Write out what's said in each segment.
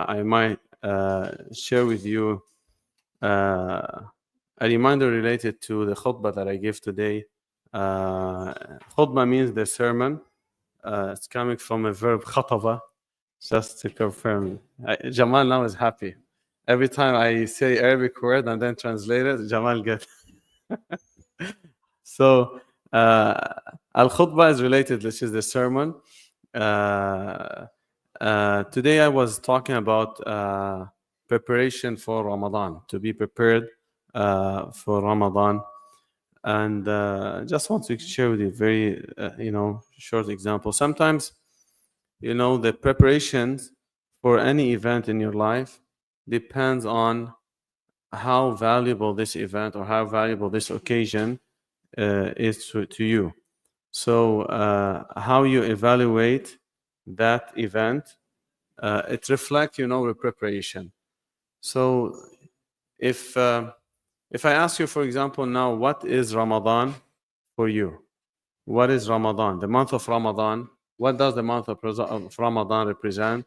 I might share with you a reminder related to the khutbah that I gave today. Khutbah means the sermon. It's coming from a verb khataba, just to confirm. Jamal now is happy. Every time I say Arabic word and then translate it, Jamal gets. So al-khutbah is related, which is the sermon. Today I was talking about preparation for Ramadan, to be prepared for Ramadan. And just want to share with you very, short example. Sometimes, the preparations for any event in your life depends on how valuable this event or how valuable this occasion is to you. So how you evaluate that event, it reflects, your preparation. So if I ask you, for example, now, what is Ramadan for you? What is Ramadan? The month of Ramadan. What does the month of Ramadan represent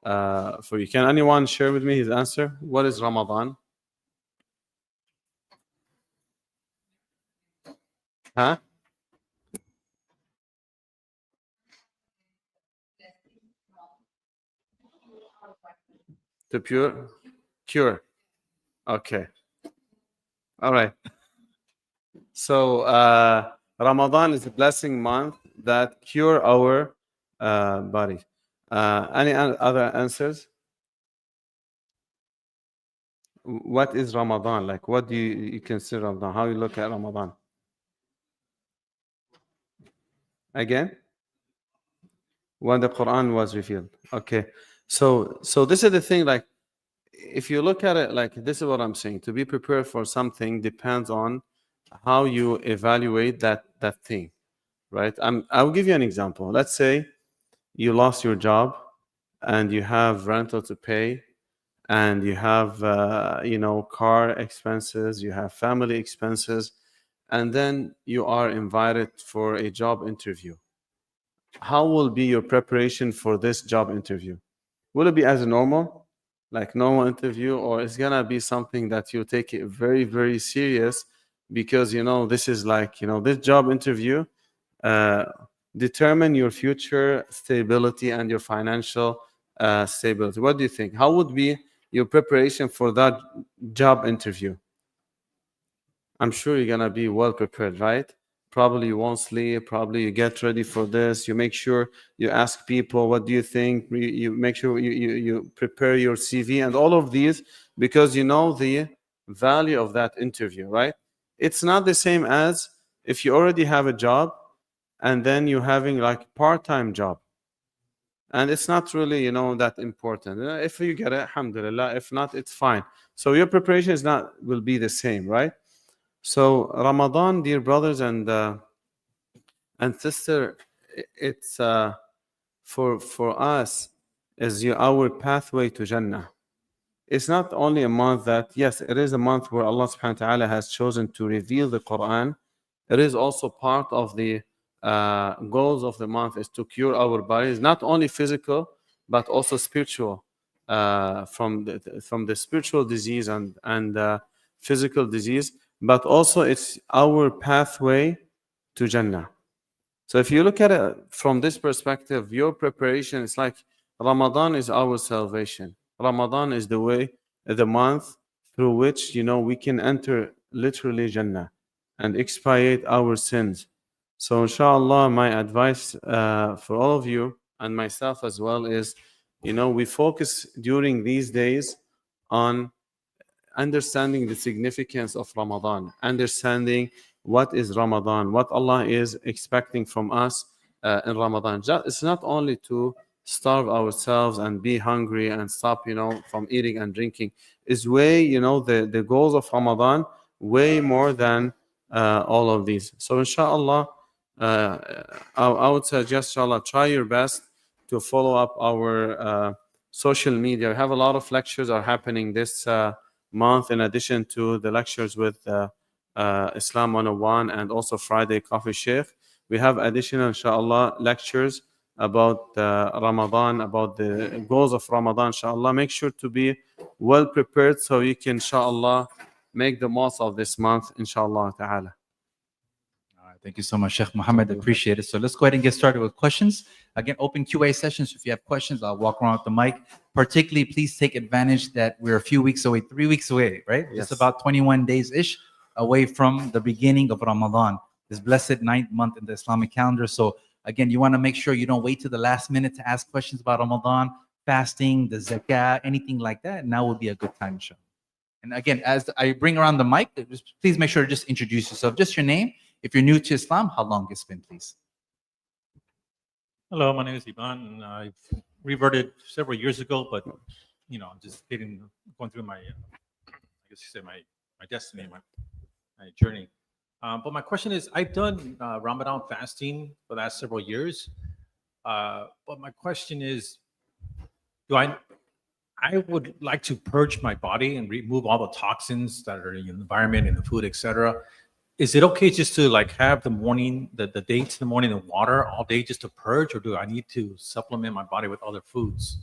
for you? Can anyone share with me his answer? What is Ramadan? Huh? To cure. Okay. All right. So Ramadan is a blessing month that cure our body. Any other answers? What is Ramadan? Like, what do you consider Ramadan? How you look at Ramadan? Again? When the Quran was revealed. Okay. So this is the thing, like, if you look at it, like, this is what I'm saying. To be prepared for something depends on how you evaluate that thing, right? I'll give you an example. Let's say you lost your job and you have rental to pay, and you have car expenses, you have family expenses, and then you are invited for a job interview. How will be your preparation for this job interview? Will it be as normal, like normal interview, or it's gonna be something that you take it very, very serious, because this is like, this job interview uh, determine your future stability and your financial stability. What do you think? How would be your preparation for that job interview? I'm sure you're gonna be well prepared, right? Probably you won't sleep. Probably you get ready for this. You make sure you ask people, what do you think? You make sure you prepare your CV and all of these, because you know the value of that interview, right? It's not the same as if you already have a job and then you're having like part-time job, and it's not really that important. If you get it, alhamdulillah. If not, it's fine. So your preparation is not will be the same, right? So Ramadan, dear brothers and sister, it's for us is our pathway to Jannah. It's not only a month that, yes, it is a month where Allah subhanahu wa ta'ala has chosen to reveal the Quran. It is also part of the goals of the month is to cure our bodies, not only physical but also spiritual, from the spiritual disease and physical disease. But also it's our pathway to Jannah. So if you look at it from this perspective, your preparation is like Ramadan is our salvation. Ramadan is the way, the month through which we can enter literally Jannah and expiate our sins. So inshallah, my advice for all of you and myself as well is, we focus during these days on understanding the significance of Ramadan, understanding what is Ramadan, what Allah is expecting from us in Ramadan. It's not only to starve ourselves and be hungry and stop, from eating and drinking. It's way, the goals of Ramadan way more than all of these. So inshallah, I would suggest, inshallah, try your best to follow up our social media. We have a lot of lectures are happening this month, in addition to the lectures with Islam 101 and also Friday Coffee Shaykh. We have additional, inshallah, lectures about Ramadan, about the goals of Ramadan, inshallah. Make sure to be well prepared so you can, inshallah, make the most of this month, inshallah ta'ala. All right, thank you so much, Sheikh Mohamad. Appreciate it. So let's go ahead and get started with questions. Again, open QA sessions. If you have questions, I'll walk around with the mic. Particularly, please take advantage that we're a few weeks away, 3 weeks away, right? Yes. Just about 21 days-ish away from the beginning of Ramadan, this blessed ninth month in the Islamic calendar. So again, you want to make sure you don't wait to the last minute to ask questions about Ramadan, fasting, the zakah, anything like that. Now would be a good time, inshallah. And again, as I bring around the mic, please make sure to just introduce yourself. Just your name. If you're new to Islam, how long it's been, please? Hello, my name is Ivan, and I've reverted several years ago, but I'm just going through my, I guess you say my destiny, my journey. But my question is, I've done Ramadan fasting for the last several years, but my question is, I would like to purge my body and remove all the toxins that are in the environment, in the food, etc. Is it okay just to have the morning, the dates in the morning and water all day just to purge, or do I need to supplement my body with other foods?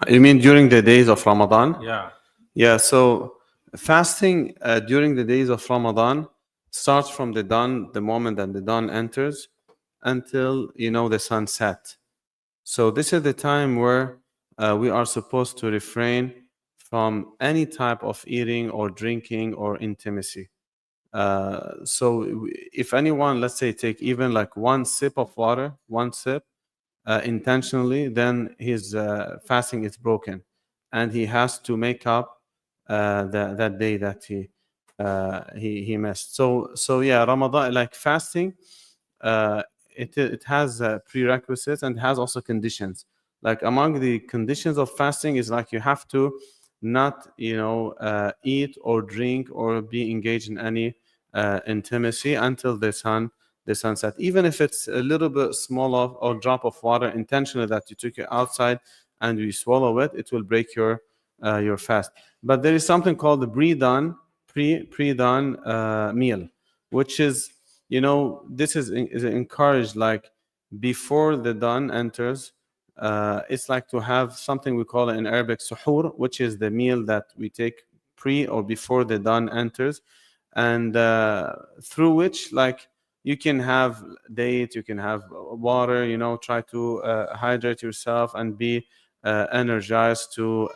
You mean during the days of Ramadan? Yeah. Yeah, so fasting during the days of Ramadan starts from the dawn, the moment that the dawn enters, until the sun set. So this is the time where we are supposed to refrain from any type of eating or drinking or intimacy. So if anyone, let's say, take even one sip of water, one sip, intentionally, then his fasting is broken, and he has to make up that day that he missed. So yeah, Ramadan, fasting, it has prerequisites and has also conditions. Among the conditions of fasting is you have to not eat or drink or be engaged in any intimacy until the sun set. Even if it's a little bit small or drop of water intentionally that you took it outside and you swallow it, it will break your fast. But there is something called the pre-dawn meal, which is this is encouraged before the dawn enters. It's to have something we call it in Arabic suhoor, which is the meal that we take pre or before the dawn enters, and through which you can have date, you can have water, try to hydrate yourself and be energized to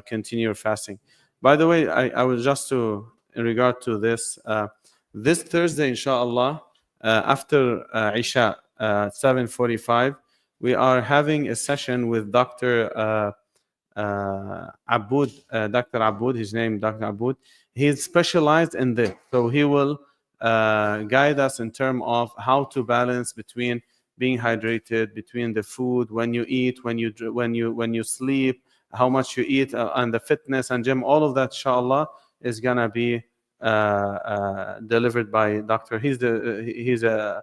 continue your fasting. By the way, I was just in regard to this, this Thursday, inshallah, after Isha, 7:45, we are having a session with Dr. Aboud, Dr. Aboud, his name Dr. Aboud. He's specialized in this, so he will guide us in terms of how to balance between being hydrated, between the food, when you eat, when you sleep, how much you eat, and the fitness and gym. All of that, inshallah, is gonna be delivered by doctor. He's a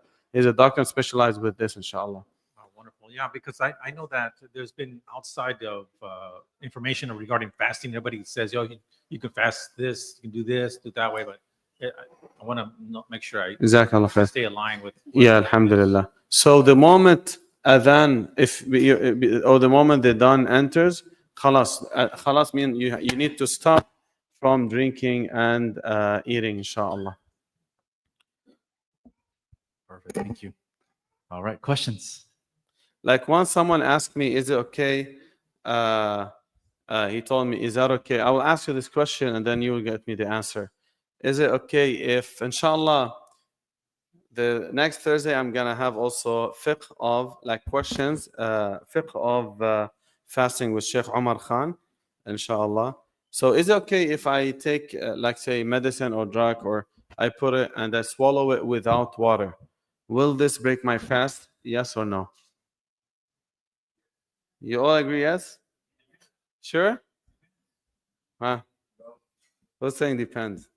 doctor specialized with this, inshallah. Oh, wonderful. Yeah, because I know that there's been outside of information regarding fasting. Everybody says, you can fast this, you can do this, do that way, but I want to make sure I stay aligned with. Yeah, alhamdulillah. So the moment adhan, or the moment the dawn enters, khalas means you need to stop from drinking and eating, inshallah. Perfect. Thank you. All right. Questions? Once someone asked me, is it okay? He told me, is that okay? I will ask you this question and then you will get me the answer. Is it okay if, inshallah, the next Thursday I'm gonna have also fiqh of questions, fiqh of fasting with Sheikh Omar Khan, inshallah. So is it okay if I take say medicine or drug, or I put it and I swallow it without water? Will this break my fast? Yes or no? You all agree yes? Sure? Huh? Who's saying depends?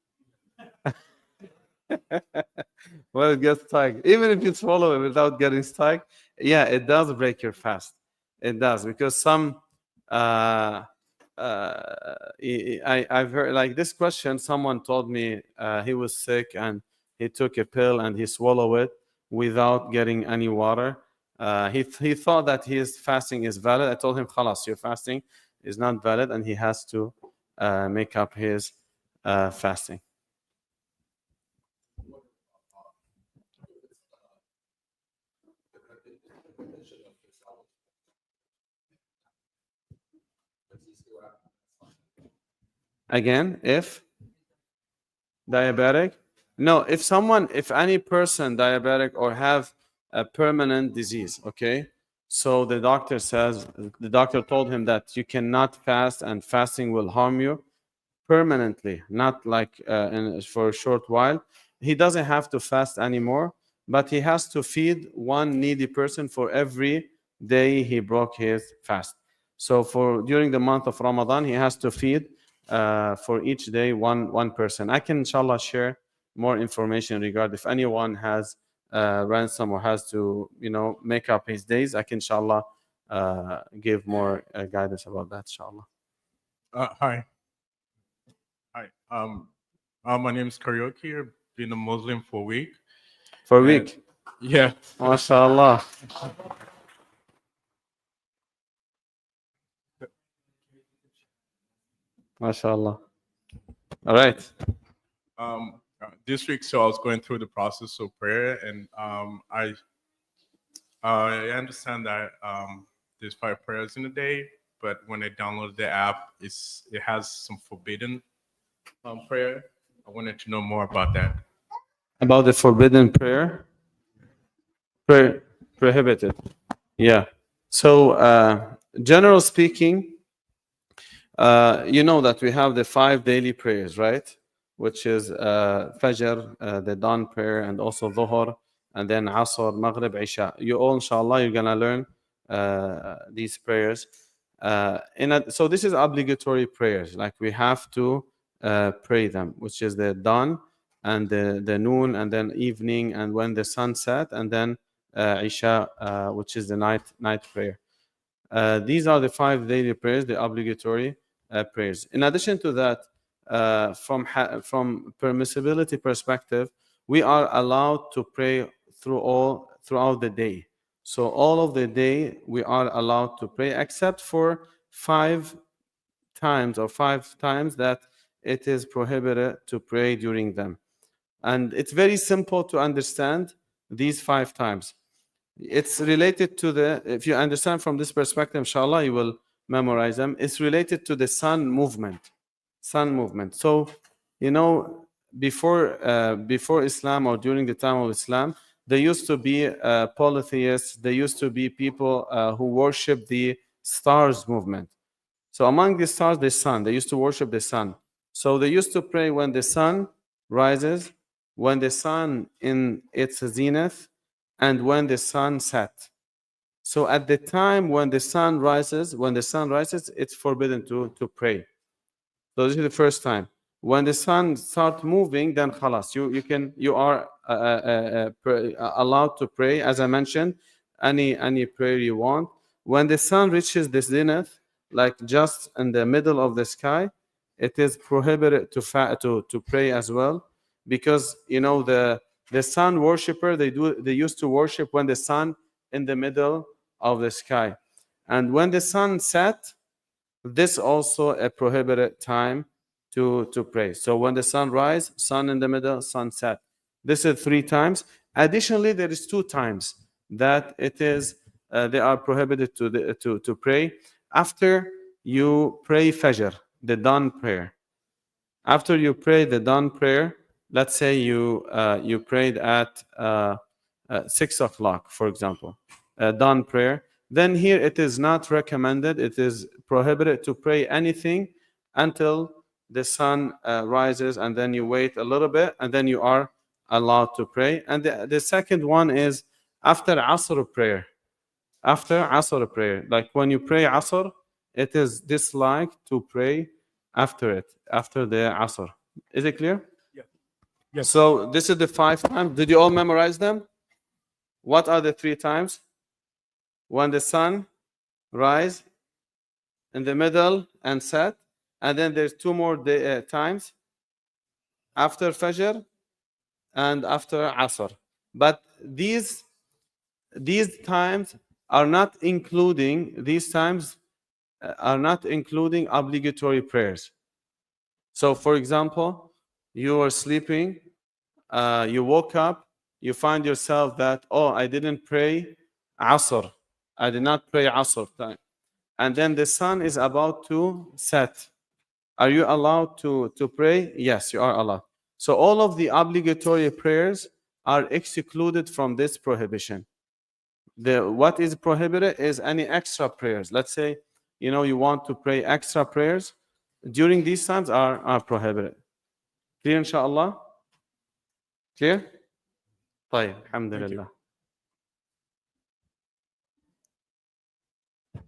Well, it gets stuck. Even if you swallow it without getting stuck, yeah, it does break your fast. It does, because some I've heard this question. Someone told me he was sick and he took a pill and he swallowed it without getting any water. he thought that his fasting is valid. I told him, "Khalas, your fasting is not valid," and he has to make up his fasting. Again, if diabetic, no, if any person diabetic or have a permanent disease, okay, so the doctor told him that you cannot fast and fasting will harm you permanently, not like for a short while. He doesn't have to fast anymore, but he has to feed one needy person for every day he broke his fast. So for during the month of Ramadan, he has to feed for each day one person. I can inshallah share more information regarding if anyone has ransom or has to make up his days. I can inshallah give more guidance about that inshallah. Hi. Hi. My name is Karaoke. I've been a Muslim for a week. For a And- week. Yeah. MashaAllah. MashaAllah. All right. This week, so I was going through the process of prayer, and I understand that there's 5 prayers in a day, but when I downloaded the app, it has some forbidden prayer. I wanted to know more about that. About the forbidden prayer, prohibited. Yeah. So, general speaking, you know that we have the 5 daily prayers, right? Which is Fajr, the dawn prayer, and also Dhuhr, and then Asr, Maghrib, Isha. You all, inshallah, you're gonna learn these prayers. So this is obligatory prayers, like we have to pray them, which is the dawn and the noon, and then evening, and when the sun set, and then Isha, which is the night prayer. These are the 5 daily prayers, the obligatory prayers. In addition to that, from permissibility perspective, we are allowed to pray throughout the day. So all of the day we are allowed to pray, except for 5 times that it is prohibited to pray during them. And it's very simple to understand these 5 times. It's related to if you understand from this perspective, inshallah, you will memorize them. It's related to the sun movement. So, before Islam or during the time of Islam, there used to be polytheists. There used to be people who worship the stars movement. So among the stars, the sun. They used to worship the sun. So they used to pray when the sun rises, when the sun in its zenith, and when the sun set. So at the time when the sun rises, it's forbidden to pray. So this is the first time. When the sun starts moving, then khalas, you are allowed to pray. As I mentioned, any prayer you want. When the sun reaches the zenith, like just in the middle of the sky, it is prohibited to pray as well, because the sun worshipper, they used to worship when the sun in the middle of the sky, and when the sun set, this also a prohibited time to pray. So when the sun rise, sun in the middle, sun set. This is 3 times. Additionally, there is 2 times that it is they are prohibited to pray after you pray Fajr, the dawn prayer. After you pray the dawn prayer, let's say you prayed at 6 o'clock, for example, dawn prayer. Then here it is not recommended, it is prohibited to pray anything until the sun rises, and then you wait a little bit, and then you are allowed to pray. And the second one is after Asr prayer. After Asr prayer, like when you pray Asr, it is disliked to pray after the Asr. Is it clear? Yeah. Yes. So this is the 5 times. Did you all memorize them? What are the 3 times? When the sun rise, in the middle, and set, and then there's 2 more times after Fajr and after Asr. But these these times are not including obligatory prayers. So, for example, you are sleeping, you woke up, you find yourself that, oh, I didn't pray Asr. I did not pray Asr time. And then the sun is about to set. Are you allowed to pray? Yes, you are allowed. So all of the obligatory prayers are excluded from this prohibition. What is prohibited is any extra prayers. Let's say, you want to pray extra prayers during these times are prohibited. Clear, inshallah? Clear? طيب, alhamdulillah. I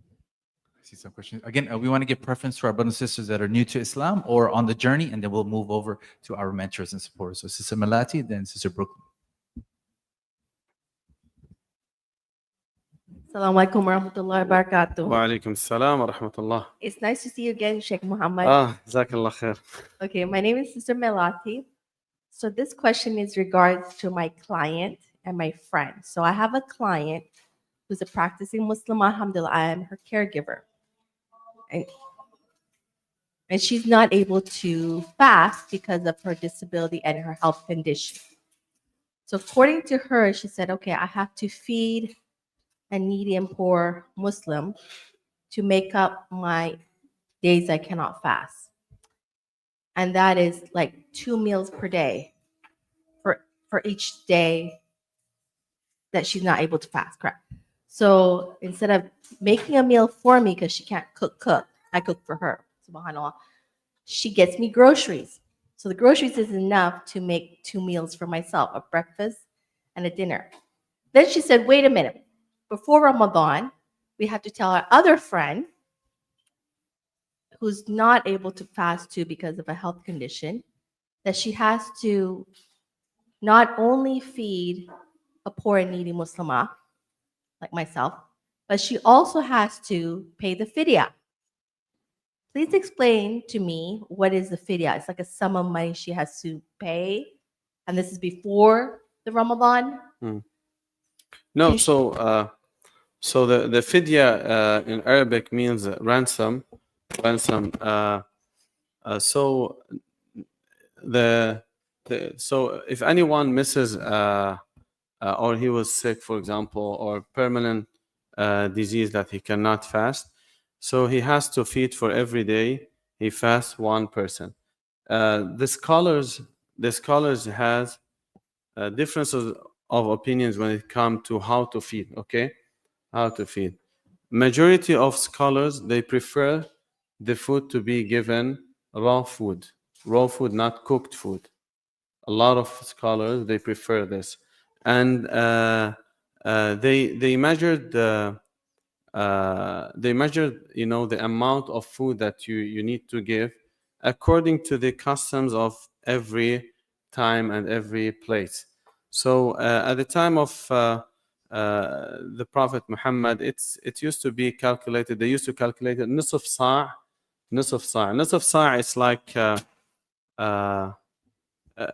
see some questions. Again, we want to give preference to our brothers and sisters that are new to Islam or on the journey, and then we'll move over to our mentors and supporters. So Sister Melati, then Sister Brooklyn. Assalamu alaikum warahmatullahi wabarakatuh. Wa alaikum salam wa rahmatullah. It's nice to see you again, Sheikh Mohamad. Jazakallah khair. Okay, my name is Sister Melati. So this question is regards to my client and my friend. So I have a client who's a practicing Muslim, alhamdulillah. I am her caregiver. And she's not able to fast because of her disability and her health condition. So according to her, she said, okay, I have to feed a needy and poor Muslim to make up my days I cannot fast. And that is like 2 meals per day for each day that she's not able to fast, correct? So instead of making a meal for me, because she can't cook, I cook for her, subhanAllah, she gets me groceries. So the groceries is enough to make 2 meals for myself, a breakfast and a dinner. Then she said, wait a minute, before Ramadan, we have to tell our other friend who's not able to fast too because of a health condition, that she has to not only feed a poor and needy Muslimah, like myself, but she also has to pay the fidya. Please explain to me what is the fidya. It's like a sum of money she has to pay, and this is before the Ramadan. No, so the fidya in Arabic means ransom. So so if anyone misses or he was sick, for example, or permanent disease that he cannot fast, so he has to feed for every day he fasts one person. The scholars has differences of opinions when it comes to how to feed. Okay, how to feed. Majority of scholars, they prefer the food to be given raw food, not cooked food. A lot of scholars, they prefer this, and they measured the amount of food that you need to give according to the customs of every time and every place. So at the time of the Prophet Muhammad, it used to be calculated. They used to calculate it nisf sa'. Nisf sa' is like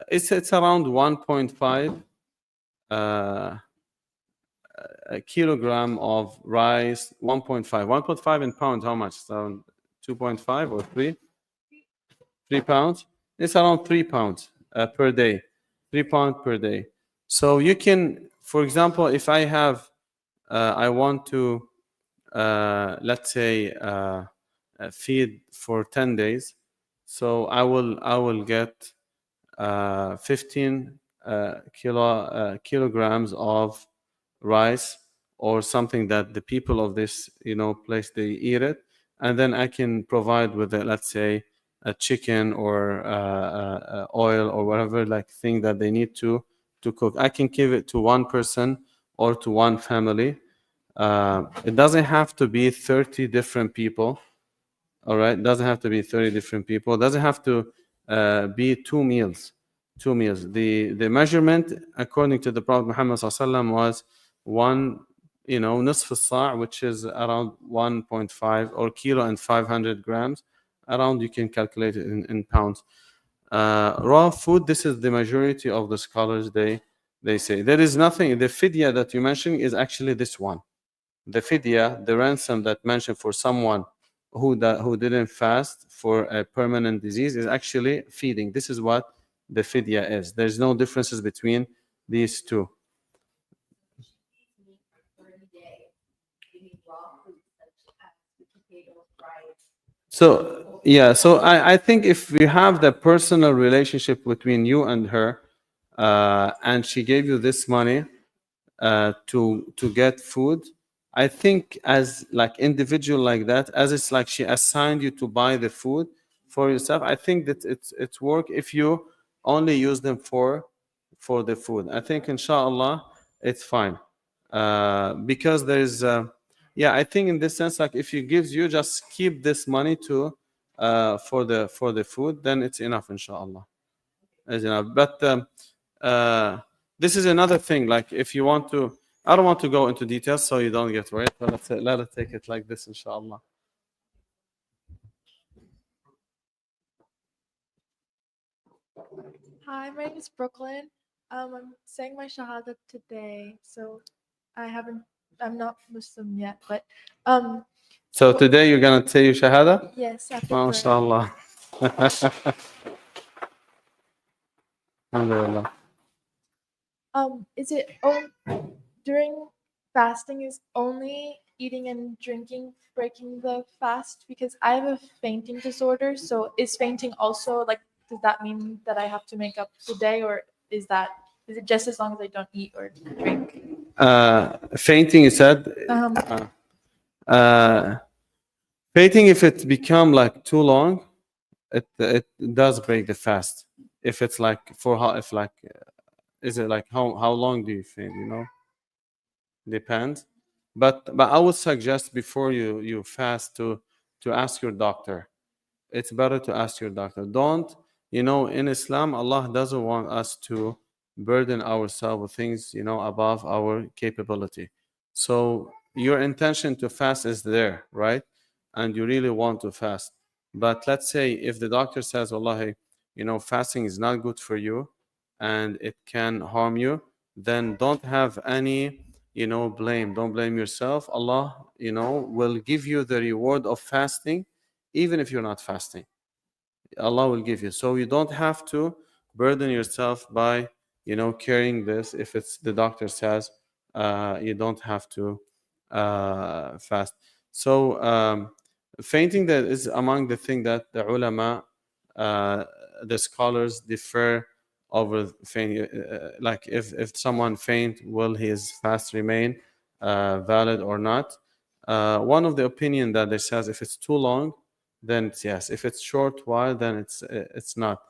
it's around 1.5 a kilogram of rice. 1.5 in pounds. How much? So 2.5 or 3 pounds. It's around 3 pounds per day. 3 pounds per day. So you can, for example, if I have, I want to, let's say, feed for 10 days. So I will get 15 kilograms of rice or something that the people of this place, they eat it, and then I can provide with it, let's say, a chicken or oil or whatever like thing that they need to cook. I can give it to one person or to one family. It doesn't have to be 30 different people. All right, it doesn't have to be 30 different people. It doesn't have to be 2 meals. 2 meals. The measurement according to the Prophet Muhammad ﷺ was one, nisf sa', which is around 1.5 or kilo and 500 grams. Around, you can calculate it in pounds. Raw food, this is the majority of the scholars, they They say there is nothing. The fidya that you mentioned is actually this one. The fidya, the ransom that mentioned for someone who didn't fast for a permanent disease, is actually feeding. This is what the fidya is. There's no differences between these two. So yeah, so I think if we have the personal relationship between you and her, and she gave you this money to get food, I think as like individual like that, as it's like she assigned you to buy the food for yourself, I think that it's work if you only use them for the food. I think inshallah it's fine, because there's yeah, I think in this sense, like if he gives you, just keep this money to for the food, then it's enough inshallah. It's enough. But uh, this is another thing. Like if you want to, I don't want to go into details so you don't get worried. But let us take it like this, inshallah. Hi, my name is Brooklyn. I'm saying my Shahada today, so I'm not Muslim yet, but So today you're gonna say your shahada. yes, after prayer. MashaAllah. Alhamdulillah. Is it during fasting is only eating and drinking breaking the fast? Because I have a fainting disorder, so is fainting also like, does that mean that I have to make up the day, or is it just as long as I don't eat or drink? Fainting, you said. Fainting, if it become like too long, it does break the fast. If it's like for how, if like, is it like how long do you faint? You know, depends. But I would suggest before you fast to ask your doctor. It's better to ask your doctor. Don't, you know, in Islam, Allah doesn't want us to burden ourselves with things, you know, above our capability. So your intention to fast is there, right? And you really want to fast. But let's say if the doctor says, Wallahi, you know, fasting is not good for you and it can harm you, then don't have any, you know, blame. Don't blame yourself. Allah, you know, will give you the reward of fasting even if you're not fasting. Allah will give you. So you don't have to burden yourself by, you know, carrying this. If it's the doctor says you don't have to fast. So fainting, that is among the thing that the ulama, the scholars differ over fainting. Like if someone faint, will his fast remain valid or not? One of the opinion that they says if it's too long, then it's yes. If it's short while, then it's not.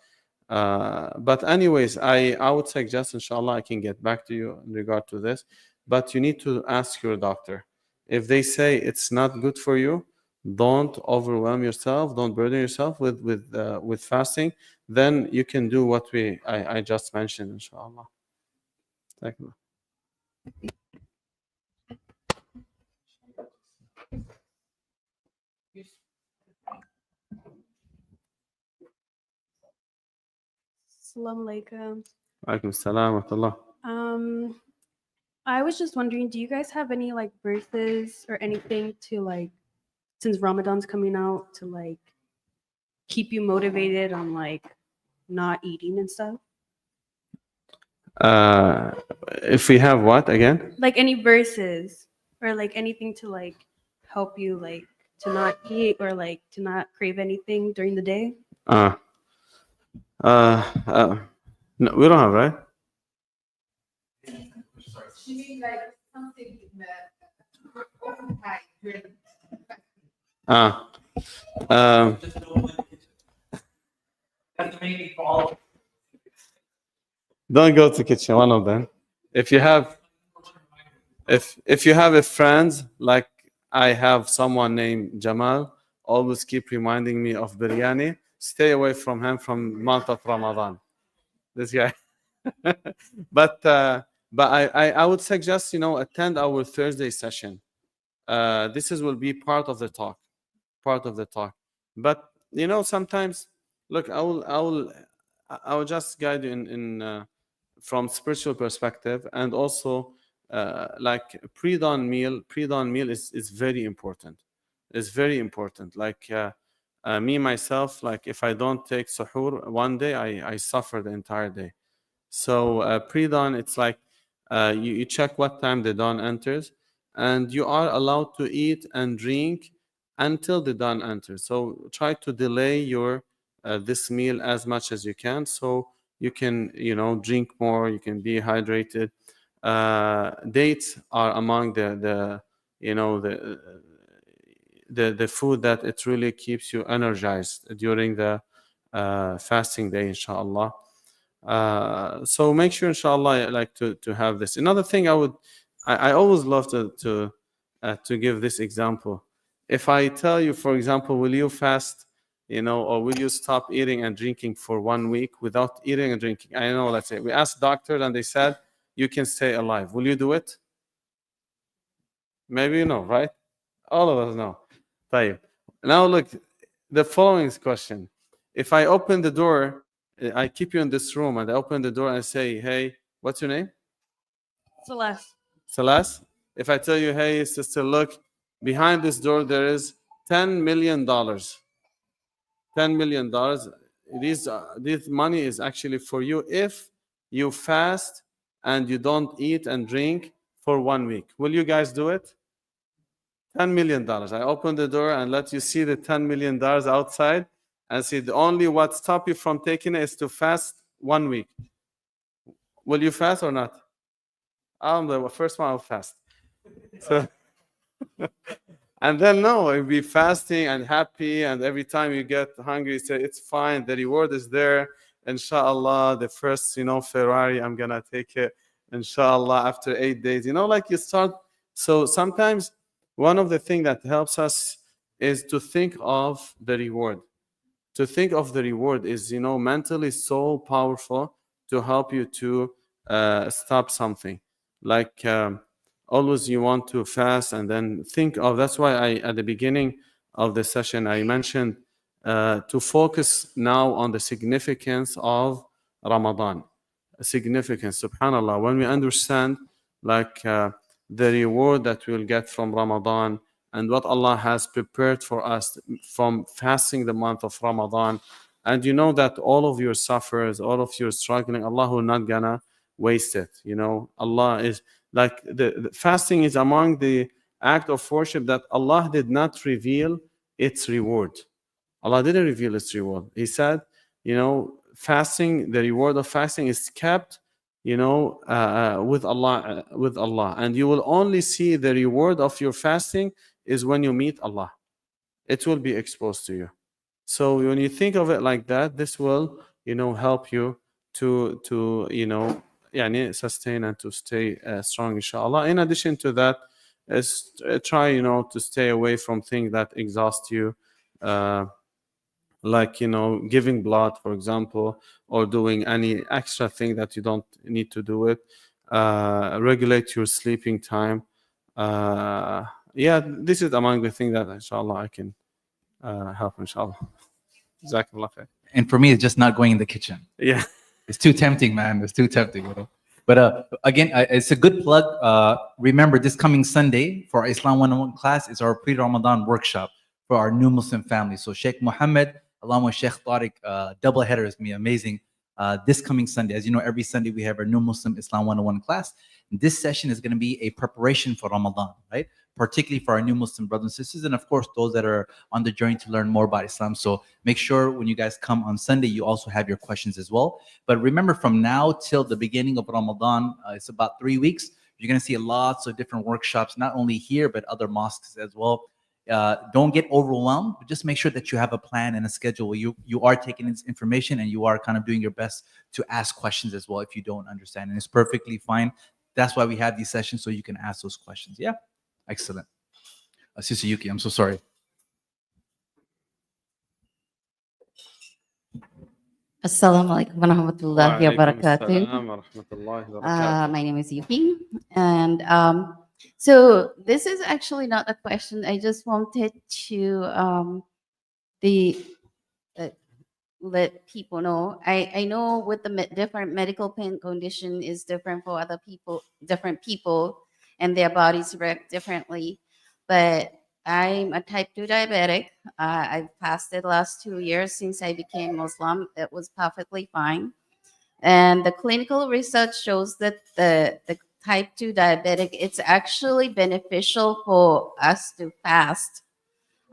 But anyways, I would suggest, inshallah, I can get back to you in regard to this. But you need to ask your doctor. If they say it's not good for you, don't overwhelm yourself. Don't burden yourself with fasting. Then you can do what I just mentioned, inshallah. Thank you. Assalamu alaikum. Alaikum salam wa rahmatullah. I was just wondering, do you guys have any like verses or anything to like, since Ramadan's coming out, to like keep you motivated on like not eating and stuff? If we have what again? Like any verses or like anything to like help you like to not eat or like to not crave anything during the day? No, we don't have, right? Um, don't go to the kitchen. One of them. If you have a friend, like I have someone named Jamal, always keep reminding me of biryani. Stay away from him from month of Ramadan. This guy. but I would suggest, you know, attend our Thursday session. This will be part of the talk. But you know, sometimes, look, I will just guide you in from spiritual perspective, and also like pre-dawn meal. Pre-dawn meal is very important. It's very important. Like me myself, like if I don't take suhoor one day, I suffer the entire day. So pre-dawn, it's like you check what time the dawn enters, and you are allowed to eat and drink until the dawn enters. So try to delay your this meal as much as you can, so you can drink more, you can be hydrated. Dates are among the you know the food that it really keeps you energized during the fasting day, inshallah. So make sure, inshallah, like to have this. Another thing I always love to give this example. If I tell you, for example, will you fast, or will you stop eating and drinking for 1 week without eating and drinking? I know, let's say we asked doctors and they said you can stay alive. Will you do it? Maybe you know, right? All of us know. طيب. Now look, the following question. If I open the door, I keep you in this room, and I open the door and say, hey, what's your name? Celeste. Celeste. If I tell you, hey, sister, look, behind this door there is $10 million. $10 million. This money is actually for you if you fast and you don't eat and drink for 1 week. Will you guys do it? $10 million. I open the door and let you see the $10 million outside, and see the only what stop you from taking it is to fast 1 week. Will you fast or not? I'm the first one I'll fast. So, and then no, you'll be fasting and happy, and every time you get hungry, you say it's fine. The reward is there. Inshallah, the first Ferrari, I'm gonna take it. Inshallah, after 8 days, like you start. So sometimes one of the things that helps us is to think of the reward. To think of the reward is, mentally so powerful to help you to stop something. Like always you want to fast and then think of, that's why at the beginning of the session, I mentioned to focus now on the significance of Ramadan. Significance, subhanAllah, when we understand like the reward that we'll get from Ramadan, and what Allah has prepared for us from fasting the month of Ramadan. And you know that all of your suffers, all of your struggling, Allah will not gonna waste it. Allah is like the fasting is among the act of worship that Allah did not reveal its reward. Allah didn't reveal its reward. He said, fasting, the reward of fasting is kept, with Allah, and you will only see the reward of your fasting is when you meet Allah. It will be exposed to you. So when you think of it like that, this will, help you to sustain and to stay strong, inshallah. In addition to that, is try, to stay away from things that exhaust you, like, giving blood, for example, or doing any extra thing that you don't need to do it. Regulate your sleeping time. This is among the things that, inshallah, I can help, inshallah. Jazakallah khair. And for me, it's just not going in the kitchen. Yeah. It's too tempting, man. It's too tempting. But again, it's a good plug. Remember, this coming Sunday for our Islam 101 class is our pre-Ramadan workshop for our new Muslim family. So Shaykh Mohamad, along with Shaykh Tariq, double header is going to be amazing. This coming Sunday, as you know, every Sunday we have our new Muslim Islam 101 class. And this session is going to be a preparation for Ramadan, right? Particularly for our new Muslim brothers and sisters, and of course, those that are on the journey to learn more about Islam. So make sure when you guys come on Sunday, you also have your questions as well. But remember, from now till the beginning of Ramadan, it's about 3 weeks. You're going to see lots of different workshops, not only here, but other mosques as well. Don't get overwhelmed, but just make sure that you have a plan and a schedule where you are taking this information and you are kind of doing your best to ask questions as well if you don't understand. And it's perfectly fine. That's why we have these sessions, so you can ask those questions. Yeah. Excellent. Sister Yuki, I'm so sorry. Assalamu alaikum wa rahmatullahi wa barakatuh. Wa rahmatullahi wa barakatuh. My name is Yuki. And so this is actually not a question. I just wanted to, let people know. I know with the different medical pain condition is different for other people, different people, and their bodies react differently. But I'm a type 2 diabetic. I've fasted last 2 years since I became Muslim. It was perfectly fine. And the clinical research shows that the type 2 diabetic, it's actually beneficial for us to fast,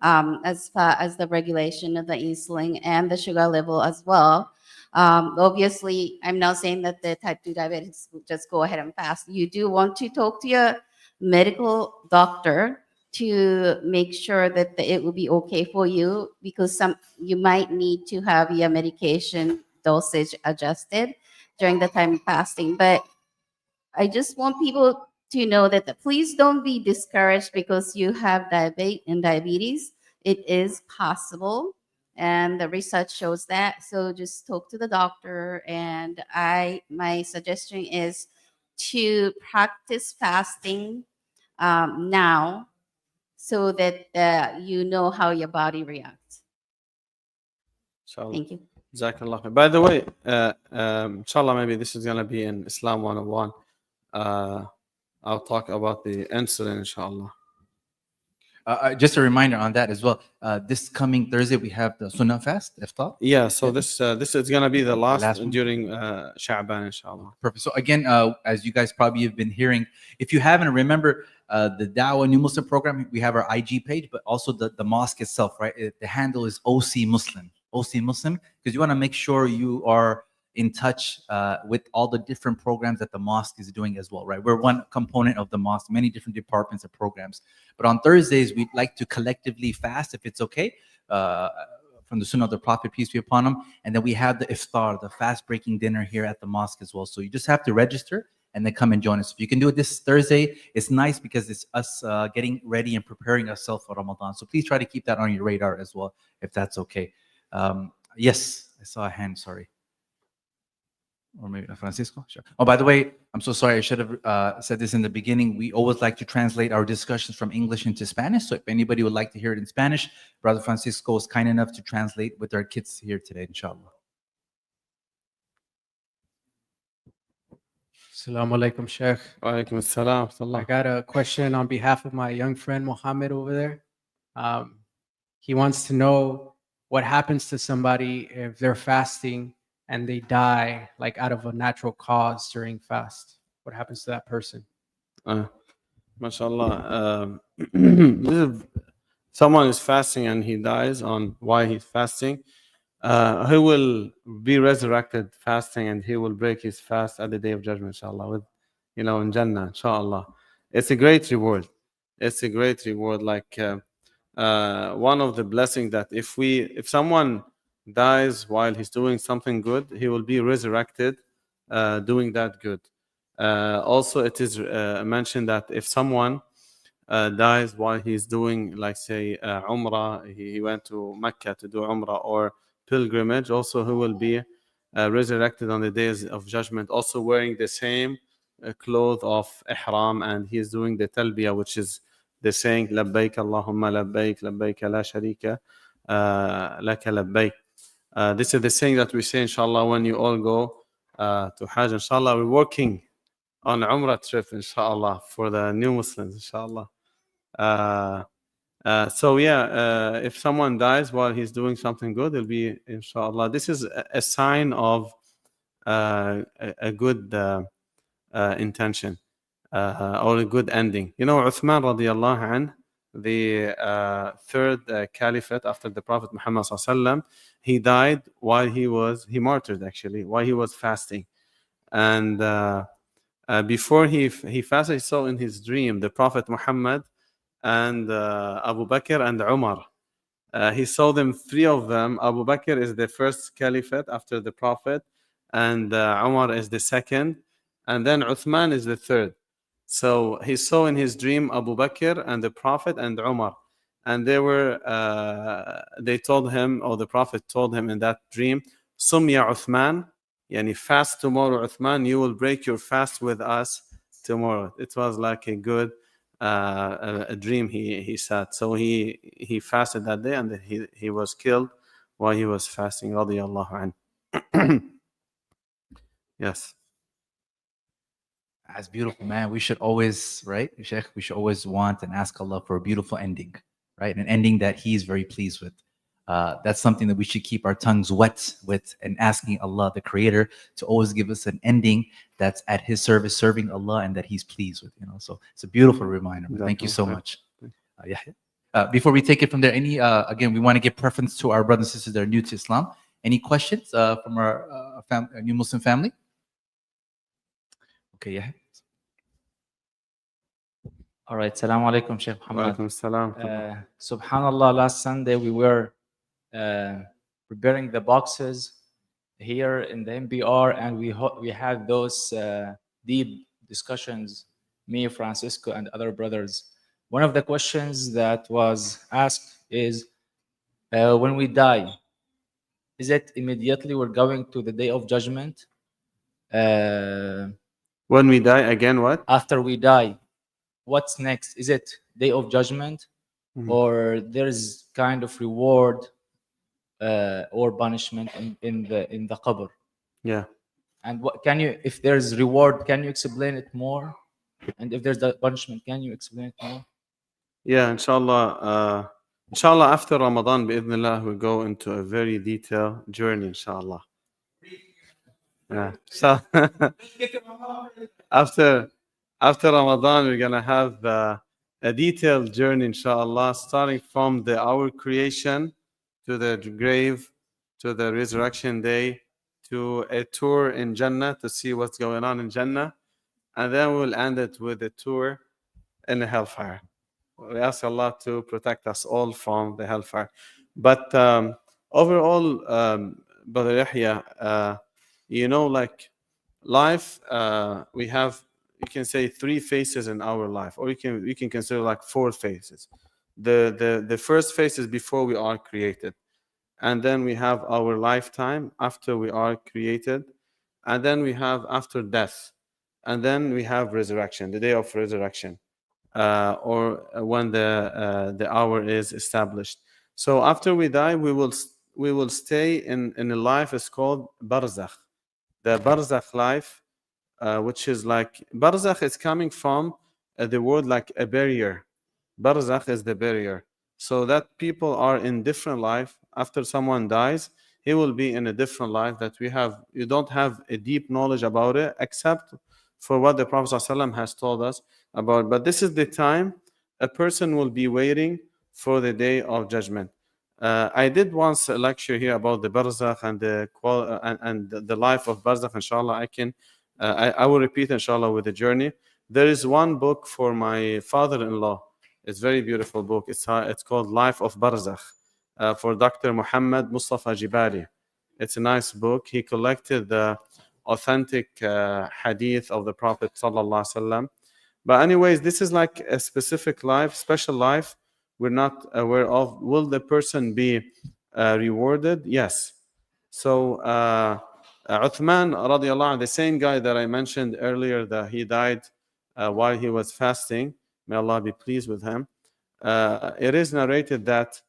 as far as the regulation of the insulin and the sugar level as well. Obviously, I'm not saying that the type 2 diabetics will just go ahead and fast. You do want to talk to your medical doctor to make sure that it will be okay for you, because you might need to have your medication dosage adjusted during the time of fasting. But I just want people to know that please don't be discouraged because you have diabetes. It is possible, and the research shows that. So just talk to the doctor. And my suggestion is to practice fasting now, so that you know how your body reacts. Inshallah. Thank you. Jazakallah khair. By the way, inshallah, maybe this is going to be in Islam 101. I'll talk about the insulin, inshallah. Just a reminder on that as well. This coming Thursday, we have the Sunnah fast, iftar. Yeah, so this is going to be the last Last one. during Sha'ban, inshallah. Perfect. So again, as you guys probably have been hearing, if you haven't, remember the Dawah New Muslim program. We have our IG page, but also the mosque itself, right? The handle is OC Muslim, because you want to make sure you are in touch with all the different programs that the mosque is doing as well, right? We're one component of the mosque, many different departments and programs. But on Thursdays, we'd like to collectively fast, if it's okay, from the Sunnah of the Prophet, peace be upon him. And then we have the iftar, the fast-breaking dinner here at the mosque as well. So you just have to register and then come and join us. If you can do it this Thursday, it's nice because it's us getting ready and preparing ourselves for Ramadan. So please try to keep that on your radar as well, if that's okay. Yes, I saw a hand, sorry. Or maybe Francisco? Sure. Oh, by the way, I'm so sorry. I should have said this in the beginning. We always like to translate our discussions from English into Spanish. So if anybody would like to hear it in Spanish, Brother Francisco was kind enough to translate with our kids here today, inshallah. Assalamu alaikum, Shaykh. Wa alaikum assalam. I got a question on behalf of my young friend Mohamad over there. He wants to know what happens to somebody if they're fasting and they die, like out of a natural cause during fast. What happens to that person? MashaAllah. Someone is fasting and he dies on why he's fasting. He will be resurrected fasting and he will break his fast at the day of judgment, inshallah, with, in Jannah, inshallah. It's a great reward. It's a great reward. Like one of the blessings that if someone dies while he's doing something good, he will be resurrected doing that good. Also, it is mentioned that if someone dies while he's doing, like say, Umrah, he went to Mecca to do Umrah or pilgrimage, also he will be resurrected on the days of judgment, also wearing the same cloth of Ihram, and he is doing the Talbiyah, which is the saying, Labbaik Allahumma labbaik, labbaik la sharika laka labbaik. This is the saying that we say, inshallah, when you all go to Hajj, inshallah. We're working on Umrah trip, inshallah, for the new Muslims, inshallah. So yeah, if someone dies while he's doing something good, it'll be, inshallah. This is a sign of a good intention or a good ending. Uthman radiallahu anh, the third caliphate after the Prophet Muhammad sallallahu alaihi wasallam, he died while he martyred actually, while he was fasting. And before he fasted, he saw in his dream the Prophet Muhammad and Abu Bakr and Umar. He saw them, three of them. Abu Bakr is the first caliphate after the Prophet, and Umar is the second, and then Uthman is the third. So he saw in his dream Abu Bakr and the Prophet and Umar. And they told him, or the Prophet told him in that dream, Sum ya Uthman, yani fast tomorrow, Uthman, you will break your fast with us tomorrow. It was like a good a dream he said. So he fasted that day, and he was killed while he was fasting, radiyallahu anhu. Yes. That's beautiful, man. We should always, right, Sheikh, we should always want and ask Allah for a beautiful ending, right? An ending that He is very pleased with. That's something that we should keep our tongues wet with, and asking Allah, the Creator, to always give us an ending that's at His service, serving Allah, and that He's pleased with. So it's a beautiful reminder. Man. Thank you so much. Before we take it from there, again, we want to give preference to our brothers and sisters that are new to Islam. Any questions from our new Muslim family? Okay, yeah. All right. Assalamu alaikum, Shaykh Mohamad. Walaikum salam. Subhanallah, last Sunday we were preparing the boxes here in the MBR, and we had those deep discussions, me, Francisco, and other brothers. One of the questions that was asked is, when we die, is it immediately we're going to the day of judgment? When we die, again, what? After we die, what's next? Is it day of judgment, Mhm. or there's kind of reward or punishment in the qabr? Yeah. And what can you, if there's reward, can you explain it more? And if there's the punishment, can you explain it more? Yeah, inshallah. Inshallah, after Ramadan, bi'idhnillah, we'll go into a very detailed journey, inshallah. Yeah. So after Ramadan, we're gonna have a detailed journey, inshallah, starting from our creation to the grave, to the resurrection day, to a tour in Jannah to see what's going on in Jannah, and then we'll end it with a tour in the hellfire. We ask Allah to protect us all from the hellfire. But overall, Brother Yahya, like life, we have, you can say, 3 phases in our life, or you can consider like 4 phases. The first phase is before we are created, and then we have our lifetime after we are created, and then we have after death, and then we have resurrection, the day of resurrection, or when the hour is established. So after we die, we will stay in a life is called barzakh. The barzakh life, which is like, barzakh is coming from the word like a barrier. Barzakh is the barrier. So that people are in different life. After someone dies, he will be in a different life that you don't have a deep knowledge about it, except for what the Prophet ﷺ has told us about. But this is the time a person will be waiting for the day of judgment. I did once a lecture here about the barzakh and the life of barzakh. Inshallah, I will repeat, inshallah, with the journey. There is one book for my father-in-law. It's a very beautiful book. It's called Life of Barzakh, for Dr. Mohamad Mustafa Jibari. It's a nice book. He collected the authentic hadith of the Prophet sallallahu alaihi wasallam. But anyways, this is like a specific life, special life we're not aware of. Will the person be rewarded? Yes. So Uthman radiallahu anh, the same guy that I mentioned earlier, that he died while he was fasting, may Allah be pleased with him. It is narrated that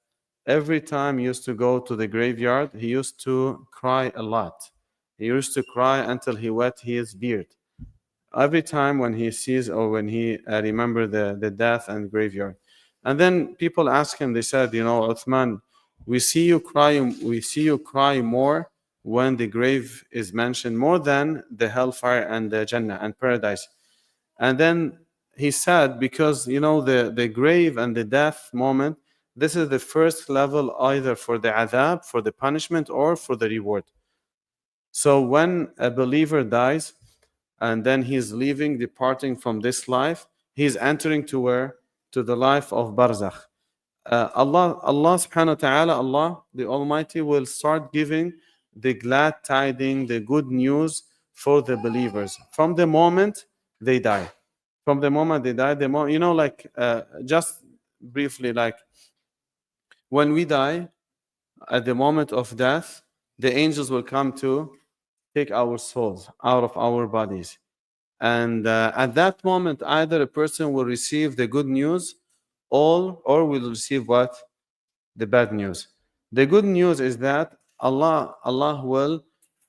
every time he used to go to the graveyard, he used to cry a lot. He used to cry until he wet his beard. Every time when he sees or when he remembers the death and graveyard. And then people ask him, they said, Uthman, we see you cry more when the grave is mentioned, more than the hellfire and the Jannah and paradise. And then he said, because the grave and the death moment, this is the first level either for the adhab, for the punishment, or for the reward. So when a believer dies and then he's leaving, departing from this life, he's entering to where? To the life of barzakh. Allah subhanahu wa ta'ala, Allah the Almighty, will start giving the glad tidings, the good news for the believers from the moment they die. From the moment they die, just briefly, like when we die, at the moment of death, the angels will come to take our souls out of our bodies. And at that moment, either a person will receive the good news or will receive what? The bad news. The good news is that Allah will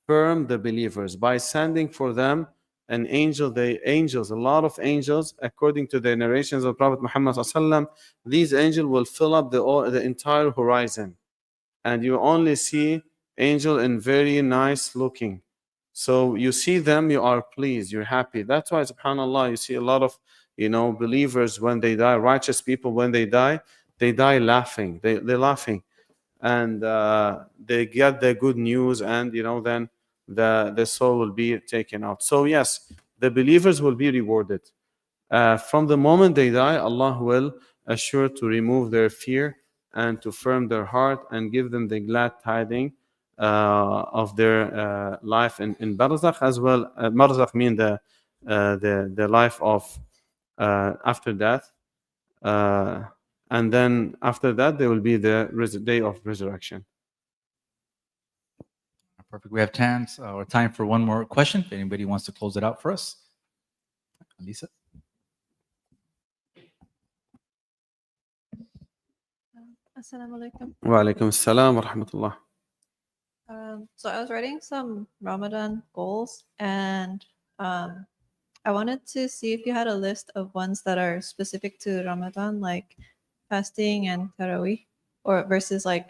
firm the believers by sending for them an angel. A lot of angels, according to the narrations of Prophet Muhammad sallallahu. These angels will fill up the entire horizon, and you only see angel in very nice looking. So you see them, you are pleased, you're happy. That's why, subhanallah, you see a lot of believers when they die, righteous people when they die laughing. They're laughing, and they get the good news, and then the soul will be taken out. So yes, the believers will be rewarded. From the moment they die, Allah will assure to remove their fear and to firm their heart and give them the glad tiding of their life in Barzakh as well. Barzakh means the life of after death. And then after that, there will be the day of resurrection. Perfect. We have time for one more question. If anybody wants to close it out for us. Lisa. Assalamu alaikum. Wa alaikum assalam wa rahmatullah. So I was writing some Ramadan goals, and I wanted to see if you had a list of ones that are specific to Ramadan, like fasting and Taraweeh, or versus like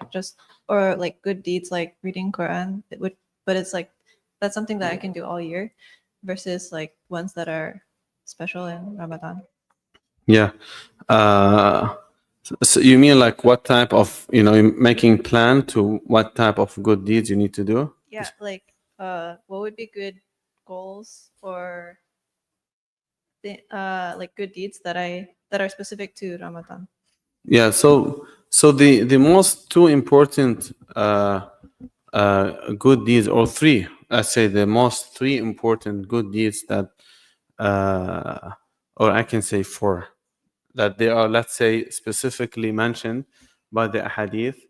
good deeds like reading Quran. But it's like that's something that I can do all year, versus like ones that are special in Ramadan. Yeah. So you mean like what type of, making plan to what type of good deeds you need to do? Yeah, like what would be good goals or like good deeds that are specific to Ramadan? Yeah. So the most two important good deeds, or three, let's say the most three important good deeds that, or I can say four, that they are, let's say, specifically mentioned by the hadith,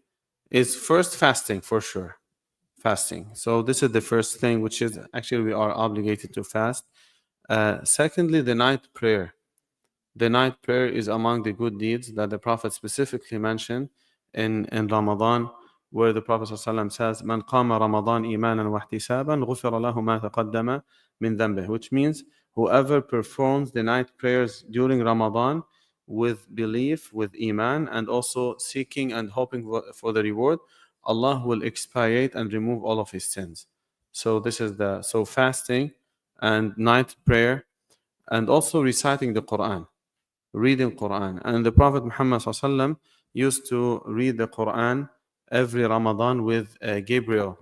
is first fasting, for sure. Fasting. So this is the first thing, which is actually we are obligated to fast. Secondly, the night prayer. The night prayer is among the good deeds that the Prophet specifically mentioned in Ramadan, where the Prophet ﷺ says, "Man qama Ramadan imanan wa ihtisaban, ghufira lahu ma taqaddama min dhanbih," which means whoever performs the night prayers during Ramadan with belief, with iman, and also seeking and hoping for the reward, Allah will expiate and remove all of his sins. So this is so fasting and night prayer, and also reciting the Quran, reading Quran. And the Prophet Muhammad ﷺ used to read the Quran every Ramadan with Gabriel.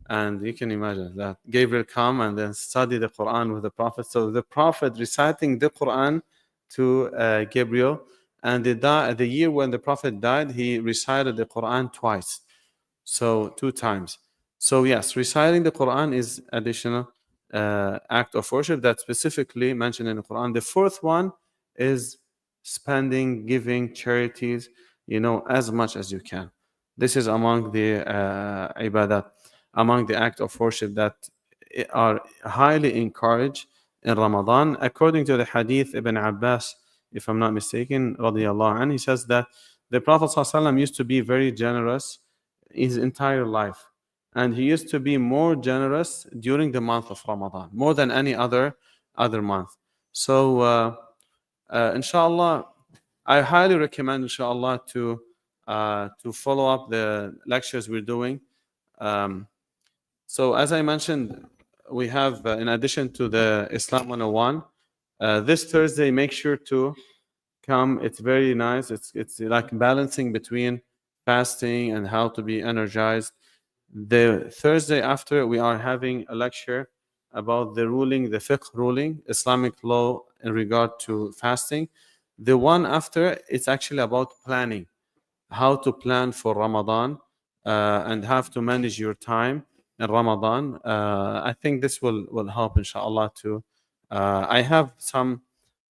And you can imagine that Gabriel come and then study the Quran with the Prophet. So the Prophet reciting the Quran to Gabriel. And the year when the Prophet died, he recited the Quran twice. So 2 times. So yes, reciting the Quran is additional act of worship that's specifically mentioned in the Quran. The fourth one is spending, giving, charities, as much as you can. This is among the ibadat, among the act of worship that are highly encouraged in Ramadan. According to the hadith Ibn Abbas, if I'm not mistaken, radiyallahu anhu, he says that the Prophet ﷺ used to be very generous his entire life, and he used to be more generous during the month of Ramadan, more than any other month. So inshallah, I highly recommend, inshallah, to follow up the lectures we're doing. So as I mentioned, we have, in addition to the Islam 101, this Thursday, make sure to come. It's very nice. It's like balancing between fasting and how to be energized. The Thursday after, we are having a lecture about the fiqh ruling, Islamic law in regard to fasting. The one after, it's actually about planning, how to plan for Ramadan and how to manage your time in Ramadan. I think this will help, inshallah, too. I have some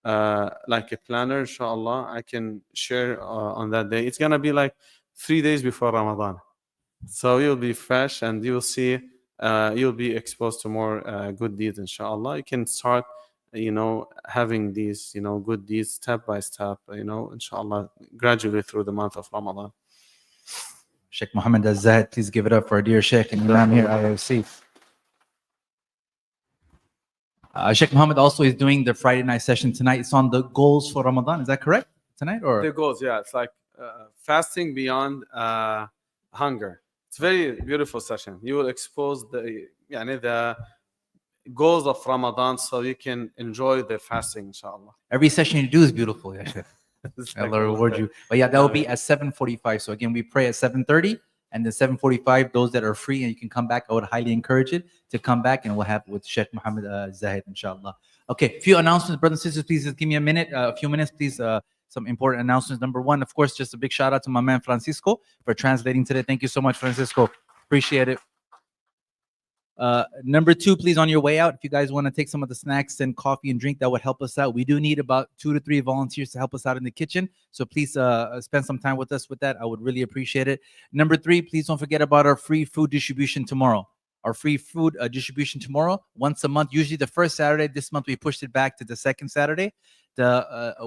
like a planner, inshallah, I can share on that day. It's going to be like 3 days before Ramadan. So you'll be fresh and you'll see, you'll be exposed to more good deeds, inshallah. You can start, having these, good deeds step by step, inshallah, gradually through the month of Ramadan. Sheikh Mohamad ElZahed. Please give it up for our dear Sheikh and Imam here, IOC. Sheikh Mohamad also is doing the Friday night session tonight. It's on the goals for Ramadan. Is that correct? Tonight or? The goals, yeah. It's like fasting beyond hunger. It's a very beautiful session. You will expose the goals of Ramadan so you can enjoy the fasting, inshallah. Every session you do is beautiful, ya Sheikh. Allah reward you. But yeah, that will be at 7:45. So again, we pray at 7:30 and then 7:45. Those that are free and you can come back, I would highly encourage it to come back, and we'll have with Sheikh Mohamad ElZahed, inshallah. Okay, few announcements, brothers and sisters. Please just give me a few minutes, please. Some important announcements. Number one, of course, just a big shout out to my man Francisco for translating today. Thank you so much, Francisco. Appreciate it. Number two, please, on your way out, if you guys want to take some of the snacks and coffee and drink, that would help us out. We do need about 2 to 3 volunteers to help us out in the kitchen. So please spend some time with us with that. I would really appreciate it. Number three, please don't forget about our free food distribution tomorrow. Our free food distribution tomorrow, once a month, usually the first Saturday. This month, we pushed it back to the second Saturday.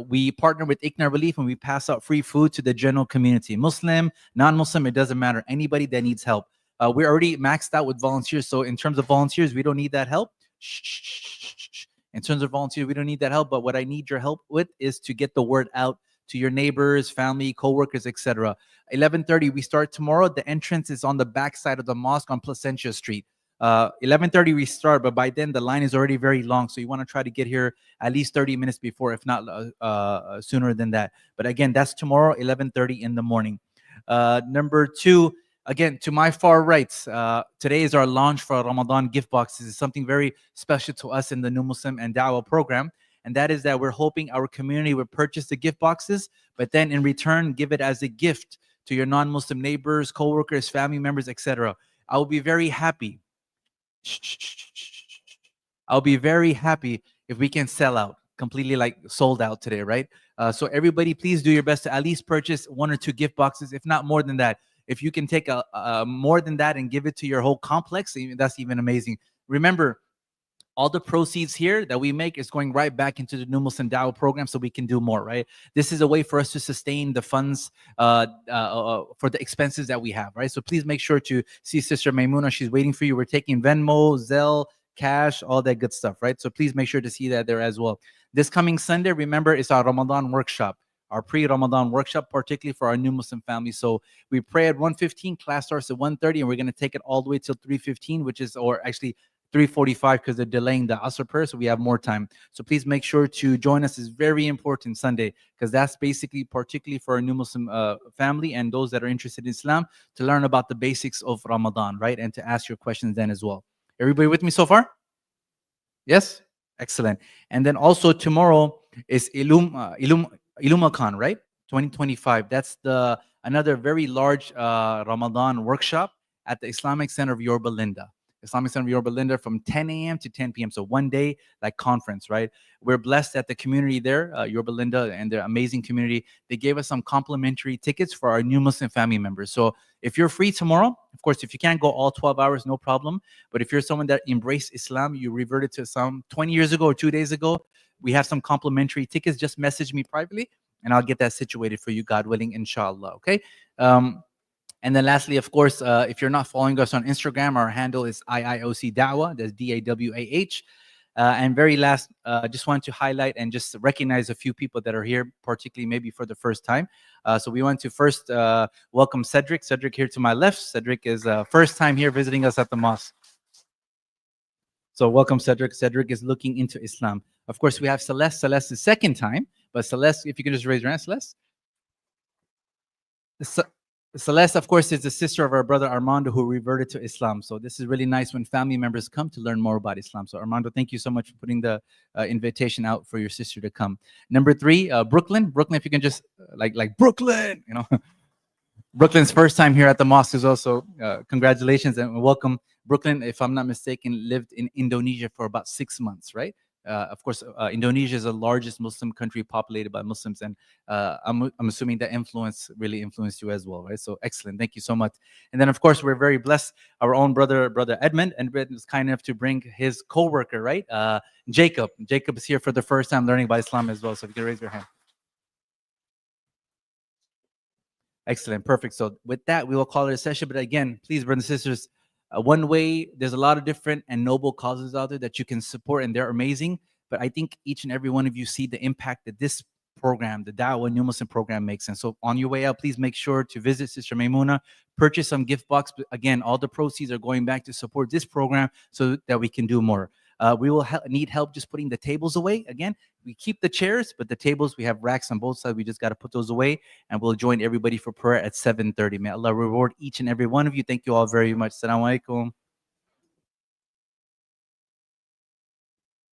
We partner with ICNA Relief and we pass out free food to the general community. Muslim, non-Muslim, it doesn't matter. Anybody that needs help. We're already maxed out with volunteers. So in terms of volunteers, we don't need that help. In terms of volunteers, we don't need that help. But what I need your help with is to get the word out to your neighbors, family, co-workers, etc. 11:30, we start tomorrow. The entrance is on the back side of the mosque on Placentia Street. 11:30 we start, but by then the line is already very long. So you want to try to get here at least 30 minutes before, if not sooner than that. But again, that's tomorrow, 11:30 in the morning. Number two, again, to my far right, today is our launch for Ramadan gift boxes. It's something very special to us in the New Muslim and Dawah program. And that is that we're hoping our community would purchase the gift boxes, but then in return, give it as a gift to your non-Muslim neighbors, co-workers, family members, etc. I will be very happy. I'll be very happy if we can sell out, completely like sold out today, right? So everybody, please do your best to at least purchase 1 or 2 gift boxes, if not more than that. If you can take more than that and give it to your whole complex, that's even amazing. Remember, all the proceeds here that we make is going right back into the New Muslim Dawah program so we can do more, right? This is a way for us to sustain the funds for the expenses that we have, right? So please make sure to see Sister Maimuna. She's waiting for you. We're taking Venmo, Zelle, cash, all that good stuff, right? So please make sure to see that there as well. This coming Sunday, remember, it's our Ramadan workshop, our pre-Ramadan workshop, particularly for our New Muslim family. So we pray at 1:15, class starts at 1:30, and we're going to take it all the way till 3:15, which is, or actually 3:45, because they're delaying the Asr prayer, so we have more time. So please make sure to join us. It's very important Sunday, because that's basically particularly for our New Muslim family and those that are interested in Islam to learn about the basics of Ramadan, right? And to ask your questions then as well. Everybody with me so far? Yes? Excellent. And then also tomorrow is Ilumakan, right? 2025. That's another very large Ramadan workshop at the Islamic Center of Yorba Linda. Islamic Center of Yorba Linda from 10 a.m. to 10 p.m. So one day like conference, right? We're blessed that the community there, Yorba Linda and their amazing community, they gave us some complimentary tickets for our New Muslim family members. So if you're free tomorrow, of course, if you can't go all 12 hours, no problem. But if you're someone that embraced Islam, you reverted to Islam 20 years ago or 2 days ago, we have some complimentary tickets. Just message me privately and I'll get that situated for you, God willing, inshallah, okay? And then lastly, of course, if you're not following us on Instagram, our handle is IIOC Dawah, that's DAWAH. And very last, just wanted to highlight and just recognize a few people that are here, particularly maybe for the first time. So we want to first welcome Cedric. Cedric here to my left. Cedric is first time here visiting us at the mosque. So welcome, Cedric. Cedric is looking into Islam. Of course, we have Celeste. Celeste is second time. But Celeste, if you can just raise your hand, Celeste. Celeste, of course, is the sister of our brother Armando who reverted to Islam. So this is really nice when family members come to learn more about Islam. So Armando, thank you so much for putting the invitation out for your sister to come. Number 3, Brooklyn. Brooklyn, if you can just, like Brooklyn, you know. Brooklyn's first time here at the mosque is also, congratulations and welcome. Brooklyn, if I'm not mistaken, lived in Indonesia for about 6 months, right? Of course, Indonesia is the largest Muslim country populated by Muslims, and I'm assuming that influence really influenced you as well, right? So excellent, thank you so much. And then, of course, we're very blessed. Our own brother Edmund, and Edmund was kind enough to bring his co-worker, right? Jacob. Jacob is here for the first time learning about Islam as well. So if you can raise your hand. Excellent. Perfect. So with that, we will call it a session. But again, please, brothers and sisters, one way, there's a lot of different and noble causes out there that you can support, and they're amazing. But I think each and every one of you see the impact that this program, the Dawah New Muslim program, makes. And so on your way out, please make sure to visit Sister Maimuna, purchase some gift box. But again, all the proceeds are going back to support this program so that we can do more. We will need help just putting the tables away. Again, we keep the chairs, but the tables, we have racks on both sides. We just got to put those away, and we'll join everybody for prayer at 7:30. May Allah reward each and every one of you. Thank you all very much. Assalamu alaikum.